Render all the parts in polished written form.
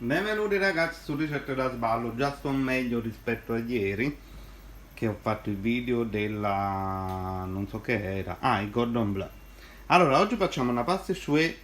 Benvenuti ragazzi su Ricette da Sballo, già sto meglio rispetto a ieri che ho fatto il video della... non so che era, il Gordon Bleu. Allora, oggi facciamo una pasta shue,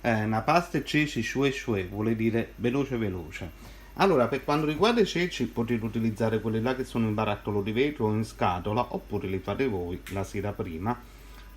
una pasta e ceci shue shue, vuol dire veloce veloce. Allora, per quanto riguarda i ceci potete utilizzare quelli là che sono in barattolo di vetro o in scatola, oppure li fate voi la sera prima,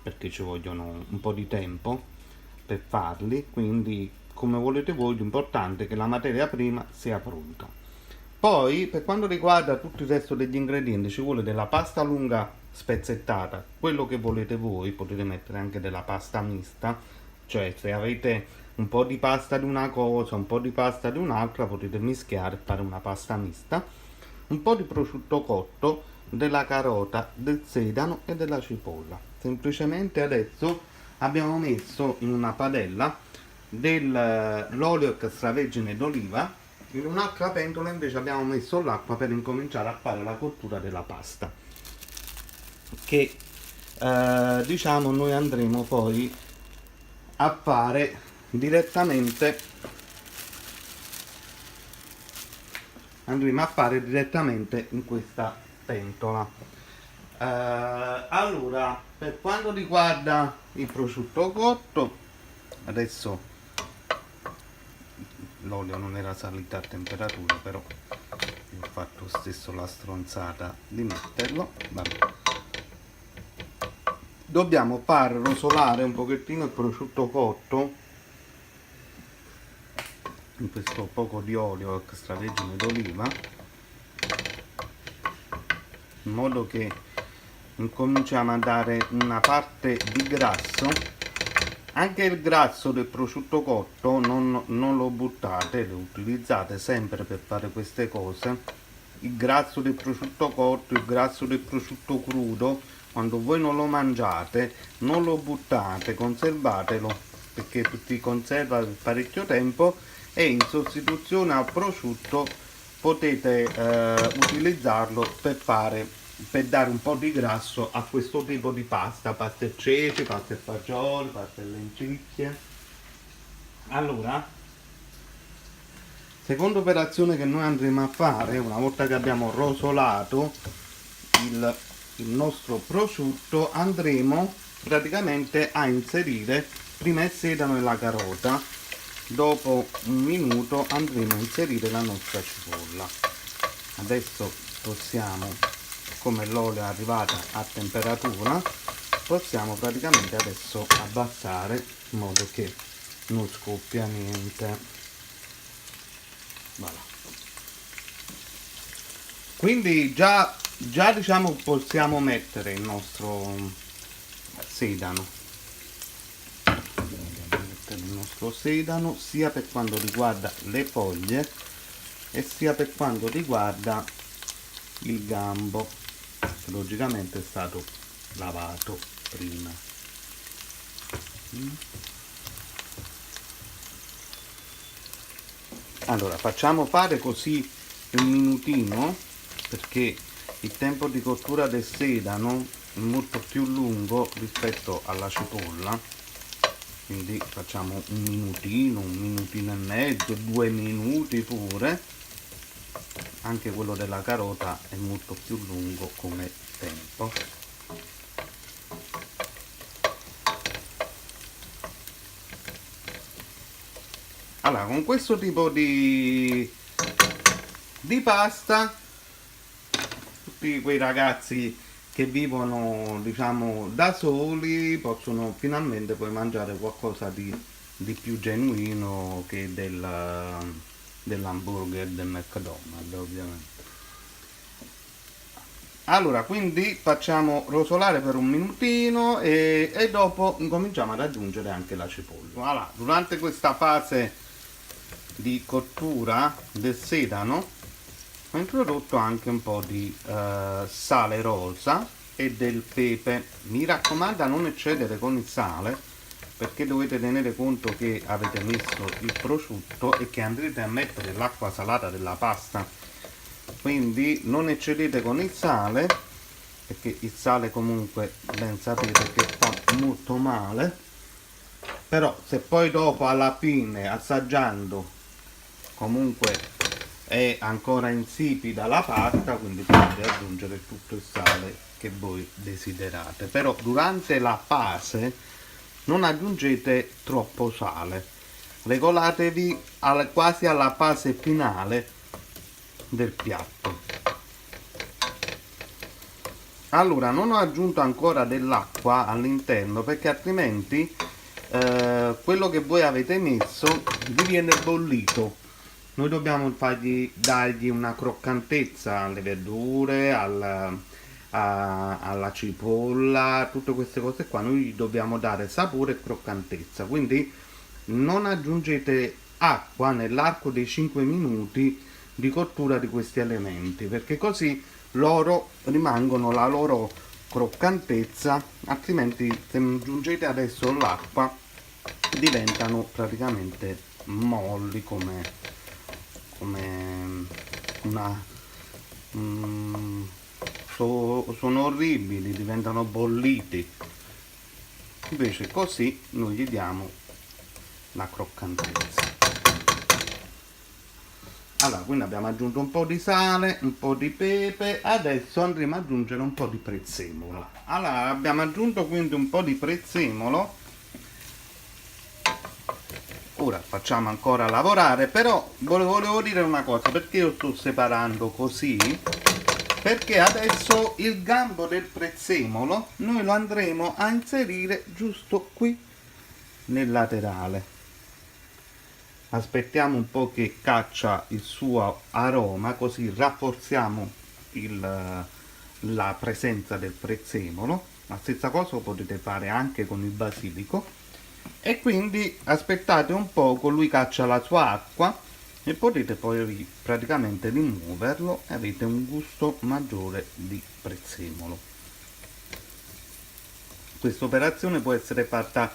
perché ci vogliono un po' di tempo per farli, quindi come volete voi, l'importante è che la materia prima sia pronta. Poi per quanto riguarda tutto il resto degli ingredienti ci vuole della pasta lunga spezzettata, quello che volete voi, potete mettere anche della pasta mista, cioè se avete un po' di pasta di una cosa, un po' di pasta di un'altra, potete mischiare e fare una pasta mista, un po' di prosciutto cotto, della carota, del sedano e della cipolla. Semplicemente adesso abbiamo messo in una padella dell'olio extravergine d'oliva, in un'altra pentola invece abbiamo messo l'acqua per incominciare a fare la cottura della pasta, che diciamo noi andremo poi a fare direttamente in questa pentola. Allora, per quanto riguarda il prosciutto cotto, adesso l'olio non era salito a temperatura, però io ho fatto stesso la stronzata di metterlo. Vabbè. Dobbiamo far rosolare un pochettino il prosciutto cotto in questo poco di olio extravergine d'oliva, in modo che incominciamo a dare una parte di grasso. Anche il grasso del prosciutto cotto non lo buttate, lo utilizzate sempre per fare queste cose. Il grasso del prosciutto cotto, il grasso del prosciutto crudo, quando voi non lo mangiate, non lo buttate, conservatelo, perché si conserva per parecchio tempo e in sostituzione al prosciutto potete utilizzarlo per dare un po' di grasso a questo tipo di pasta e ceci, pasta e fagioli, pasta e lenticchie. Allora, seconda operazione che noi andremo a fare una volta che abbiamo rosolato il nostro prosciutto, andremo praticamente a inserire prima il sedano e la carota. Dopo un minuto andremo a inserire la nostra cipolla. Adesso possiamo, come l'olio è arrivata a temperatura, possiamo praticamente adesso abbassare in modo che non scoppia niente. Voilà. Quindi già diciamo possiamo mettere il nostro sedano, il nostro sedano sia per quanto riguarda le foglie e sia per quanto riguarda il gambo, che logicamente è stato lavato prima. Allora facciamo fare così un minutino, perché il tempo di cottura del sedano è molto più lungo rispetto alla cipolla, quindi facciamo un minutino e mezzo, 2 minuti pure. Anche quello della carota è molto più lungo come tempo. Allora, con questo tipo di pasta, tutti quei ragazzi che vivono diciamo da soli possono finalmente poi mangiare qualcosa di più genuino che dell'hamburger del McDonald's, ovviamente. Allora, quindi facciamo rosolare per un minutino e dopo incominciamo ad aggiungere anche la cipolla. Allora, durante questa fase di cottura del sedano ho introdotto anche un po' di sale rosa e del pepe. Mi raccomando a non eccedere con il sale, perché dovete tenere conto che avete messo il prosciutto e che andrete a mettere l'acqua salata della pasta, quindi non eccedete con il sale, perché il sale comunque ben sapete che fa molto male. Però se poi dopo alla fine assaggiando comunque è ancora insipida la pasta, quindi potete aggiungere tutto il sale che voi desiderate, però durante la fase non aggiungete troppo sale, regolatevi quasi alla fase finale del piatto. Allora, non ho aggiunto ancora dell'acqua all'interno perché altrimenti quello che voi avete messo vi viene bollito. Noi dobbiamo dargli una croccantezza alle verdure, alla cipolla, tutte queste cose qua. Noi gli dobbiamo dare sapore e croccantezza, quindi non aggiungete acqua nell'arco dei 5 minuti di cottura di questi elementi, perché così loro rimangono la loro croccantezza, altrimenti se aggiungete adesso l'acqua diventano praticamente molli come una sono orribili, diventano bolliti. Invece così noi gli diamo la croccantezza. Allora, quindi abbiamo aggiunto un po' di sale, un po' di pepe, adesso andremo ad aggiungere un po' di prezzemolo. Allora, abbiamo aggiunto quindi un po' di prezzemolo. Ora facciamo ancora lavorare, però volevo dire una cosa, perché io sto separando così? Perché adesso il gambo del prezzemolo noi lo andremo a inserire giusto qui nel laterale. Aspettiamo un po' che caccia il suo aroma, così rafforziamo la presenza del prezzemolo. La stessa cosa lo potete fare anche con il basilico. E quindi aspettate un po', lui caccia la sua acqua e potete poi praticamente rimuoverlo e avete un gusto maggiore di prezzemolo. Questa operazione può essere fatta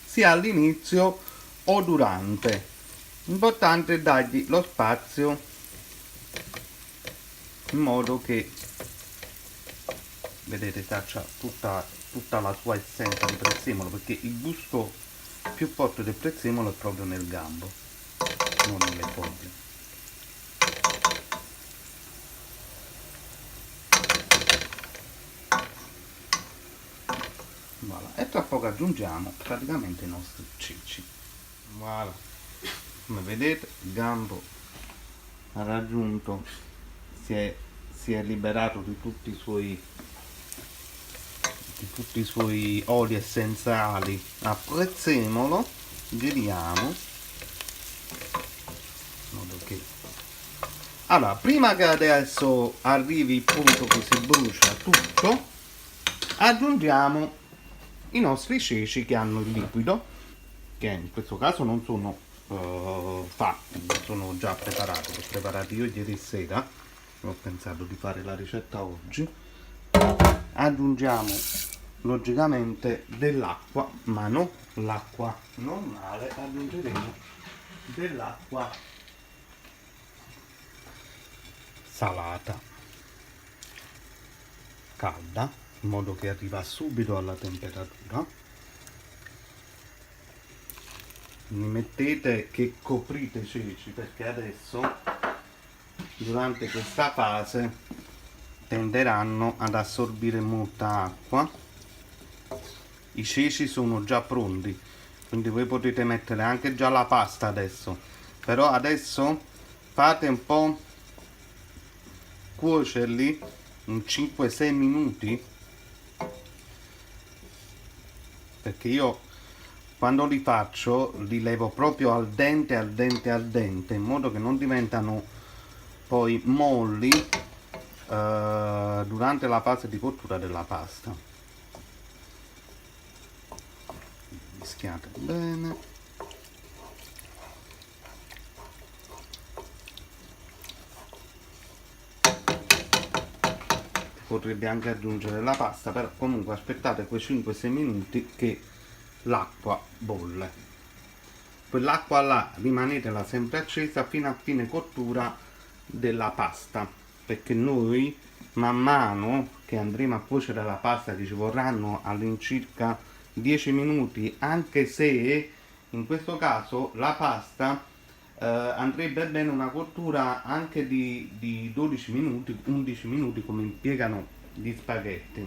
sia all'inizio o durante. L'importante è dargli lo spazio in modo che, vedete, caccia tutta la sua essenza di prezzemolo, perché il gusto più forte del prezzemolo è proprio nel gambo, non nelle foglie. Voilà. E tra poco aggiungiamo praticamente i nostri ceci. Voilà. Come vedete il gambo ha raggiunto, si è liberato di tutti i suoi oli essenziali a prezzemolo. Giriamo in modo che, allora, prima che adesso arrivi il punto che si brucia tutto, aggiungiamo i nostri ceci che hanno il liquido, che in questo caso non sono fatti, sono già preparati, li ho preparati io ieri sera, ho pensato di fare la ricetta oggi. Aggiungiamo logicamente dell'acqua, ma non l'acqua normale, aggiungeremo dell'acqua salata calda, in modo che arriva subito alla temperatura. Mi mettete che coprite i ceci, perché adesso durante questa fase tenderanno ad assorbire molta acqua. I ceci sono già pronti, quindi voi potete mettere anche già la pasta adesso, però adesso fate un po' cuocerli in 5-6 minuti, perché io quando li faccio li levo proprio al dente, in modo che non diventano poi molli durante la fase di cottura della pasta. Mischiate bene. Potrebbe anche aggiungere la pasta, però comunque aspettate quei 5-6 minuti che l'acqua bolle. Quell'acqua là rimanetela sempre accesa fino a fine cottura della pasta, perché noi man mano che andremo a cuocere la pasta, che ci vorranno all'incirca 10 minuti, anche se in questo caso la pasta andrebbe bene una cottura anche di 12 minuti, 11 minuti come impiegano gli spaghetti.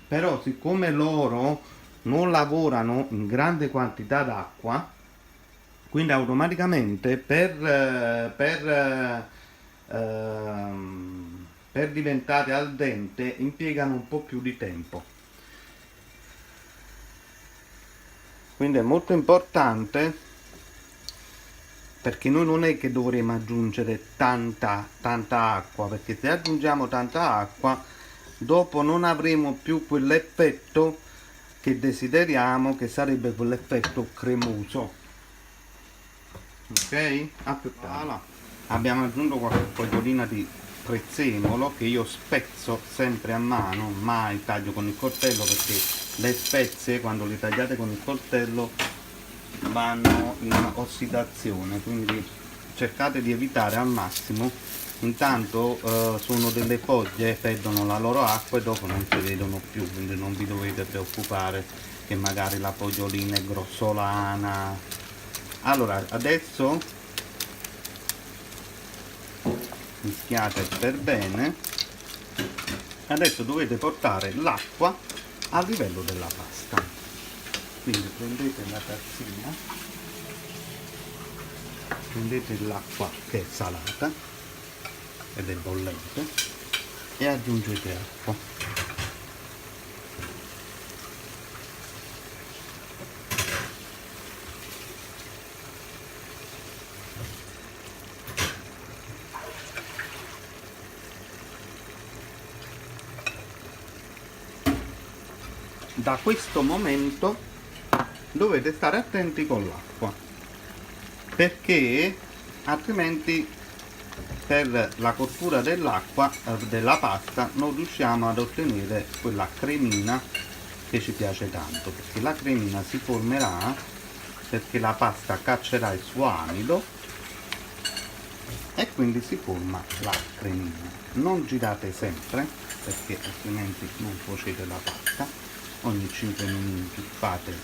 Però siccome loro non lavorano in grande quantità d'acqua, quindi automaticamente per diventare al dente impiegano un po' più di tempo. Quindi è molto importante, perché noi non è che dovremo aggiungere tanta acqua, perché se aggiungiamo tanta acqua dopo non avremo più quell'effetto che desideriamo, che sarebbe quell'effetto cremoso. Ok? A più tardi. Voilà. Abbiamo aggiunto qualche fogliolina di prezzemolo che io spezzo sempre a mano, mai taglio con il coltello, perché le spezie quando le tagliate con il coltello vanno in ossidazione, quindi cercate di evitare al massimo. Intanto sono delle foglie, perdono la loro acqua e dopo non si vedono più, quindi non vi dovete preoccupare che magari la fogliolina è grossolana. Allora adesso mischiate per bene. Adesso dovete portare l'acqua a livello della pasta, quindi prendete la tazzina, prendete l'acqua che è salata ed è bollente e aggiungete acqua. Da questo momento dovete stare attenti con l'acqua, perché altrimenti per la cottura dell'acqua della pasta non riusciamo ad ottenere quella cremina che ci piace tanto, perché la cremina si formerà perché la pasta caccerà il suo amido e quindi si forma la cremina. Non girate sempre, perché altrimenti non cuocete la pasta. Ogni 5 minuti fate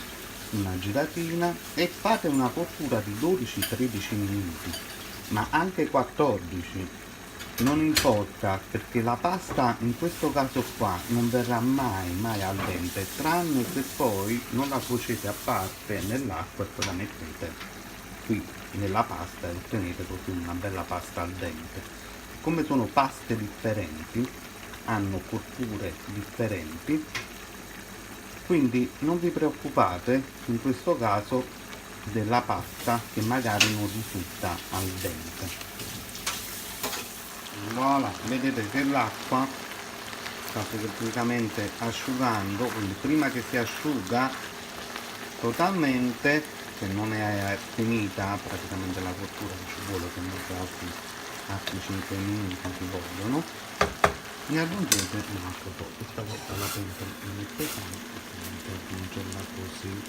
una giratina e fate una cottura di 12-13 minuti, ma anche 14, non importa, perché la pasta in questo caso qua non verrà mai al dente, tranne se poi non la cuocete a parte nell'acqua e poi la mettete qui nella pasta e ottenete proprio una bella pasta al dente. Come sono paste differenti, hanno cotture differenti, quindi non vi preoccupate in questo caso della pasta che magari non risulta al dente. Voilà, vedete che l'acqua sta praticamente asciugando, quindi prima che si asciuga totalmente, se non è finita praticamente la cottura, ci vuole comunque altri 5 minuti ci vogliono, ne aggiungete un altro po'. Questa volta la pentola non è pesante, aggiungerla così,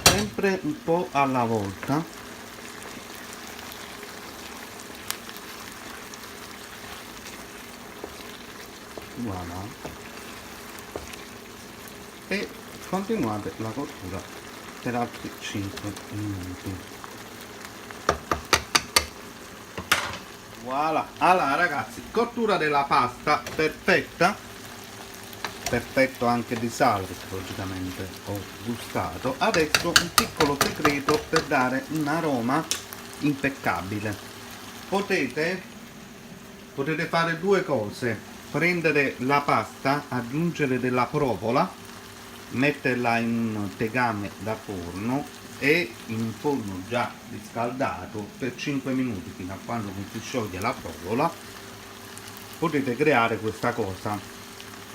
sempre un po' alla volta. Voilà, e continuate la cottura per altri 5 minuti. Voilà, allora ragazzi, cottura della pasta perfetta, perfetto anche di sale, perché logicamente ho gustato. Adesso un piccolo segreto per dare un aroma impeccabile. Potete fare due cose: prendere la pasta, aggiungere della provola, metterla in un tegame da forno e in un forno già riscaldato per 5 minuti, fino a quando non si scioglie la provola. Potete creare questa cosa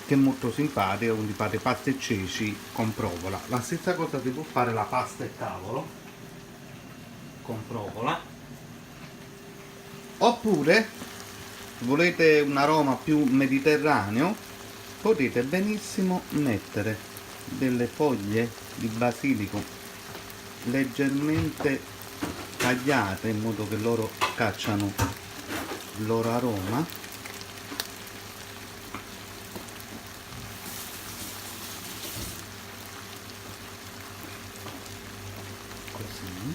che è molto simpatica, quindi fate pasta e ceci con provola. La stessa cosa si può fare la pasta e cavolo con provola, oppure volete un aroma più mediterraneo, potete benissimo mettere delle foglie di basilico leggermente tagliate in modo che loro cacciano il loro aroma, così,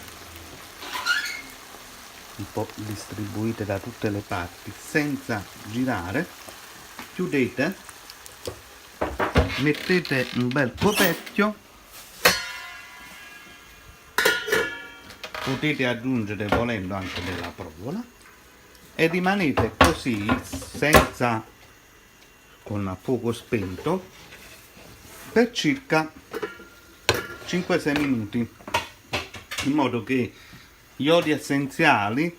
un po' distribuite da tutte le parti senza girare. Chiudete, mettete un bel coperchio, potete aggiungere volendo anche della provola e rimanete così senza, con a fuoco spento, per circa 5-6 minuti, in modo che gli oli essenziali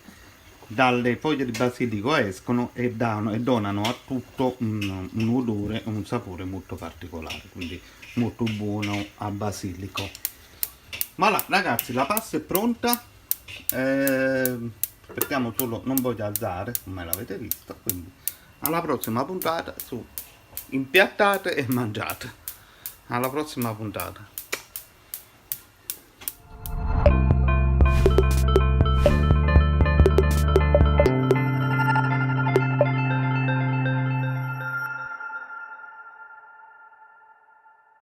dalle foglie di basilico escono e donano a tutto un odore e un sapore molto particolare, quindi molto buono a basilico. Voilà ragazzi, la pasta è pronta, aspettiamo solo, non voglio alzare come l'avete visto, quindi alla prossima puntata su impiattate e mangiate. Alla prossima puntata.